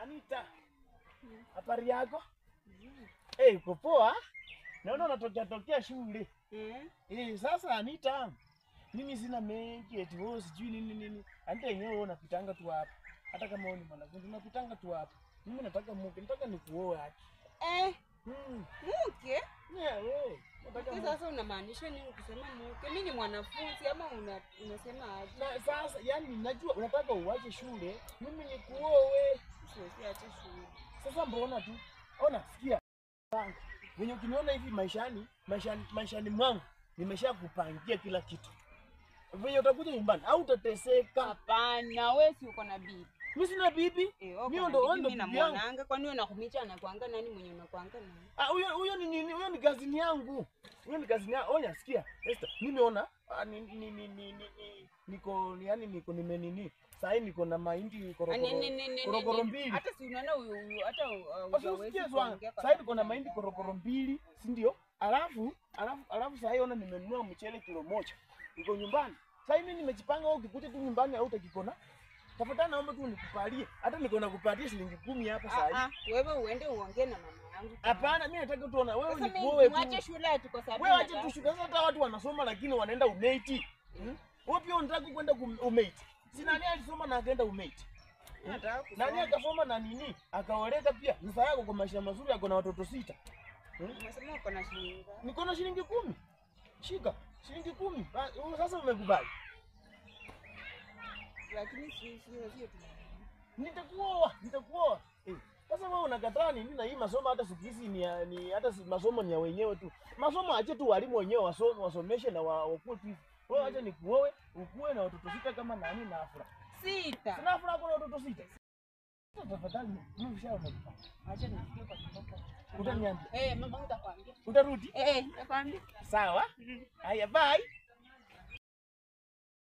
Anita. Habari yako? Eh, uko poa? Naona unatokea shule. Sasa Anita, mimi sina mengi eti wewe sijui nini. Anita yenyewe unapitanga tu hapa. Hata kama wewe ni mwanafunzi unapitanga tu hapa. Mimi nataka nikuoe haki. Mke? Wewe. Sasa unamaanisha nini ukisema mke? Mimi ni mwanafunzi ama unasema aje? Sasa yani najua unataka uache shule, mimi nikuoe. Siache shule. Sasa mbona tu? Ona, sikia. Wenye ukiniona hivi maishani mwangu nimeshakupangia kila kitu. Wenye utakuja nyumbani au utateseka? Hapana, wewe si uko na bibi. Mimi sina bibi. Mimi ndo bibi yangu. Kwani wewe nakumicha anakuanga nani mwenye unakuanga nani? Huyo ni nini? Huyo ni kazini yangu. Huyo ni kazini yangu. Onya, sikia. Esther, nimeona niko nimenini. Sasa niko na mahindi korokoro mbili. Hata si unaona huyu hata hujawezi kuongea. Sasa niko na mahindi korokoro mbili, si ndio? Alafu sasa ona nimenunua mchele kilo moja. Niko nyumbani. Sasa mimi nimejipanga wewe ukikuja tu nyumbani au utakikona. Tafadhali naomba tu nikupalie. Hata niko na kupatia shilingi 10 hapa sasa hivi. Wewe uende uongee na mama yangu. Hapana, mimi nataka tuona wewe ni kuoe tu. Mwache shule tuko sababu. Wewe acha tu shule. Sasa hata watu wanasoma lakini wanaenda umate. Wewe pia unataka kwenda umate. Si nani alisoma na akaenda umate? Nani akasoma na nini? Akaoleka pia. Mfa yako kwa maisha mazuri yako na watoto 6. Unasema uko na shilingi? Niko na shilingi 10. Shika, shilingi 10. Sasa umekubali. Lakini sio tu. Nitakuoa. Sasa wewe unakataa nini na hii masomo hata siku hizi ni hata masomo ni ya wenyewe tu. Masomo ache tu walimu wenyewe wasomeshe na wakue tu. Wewe acha nikuoe, ukue na watoto 6 kama nani na Afra. 6. Sina Afra kuna watoto 6. Tafadhali mimi ushaona. Acha nisikie kwa sababu. Utaniambia. Mama utakwambia. Utarudi? Nitakwambia. Sawa? Haya, bye.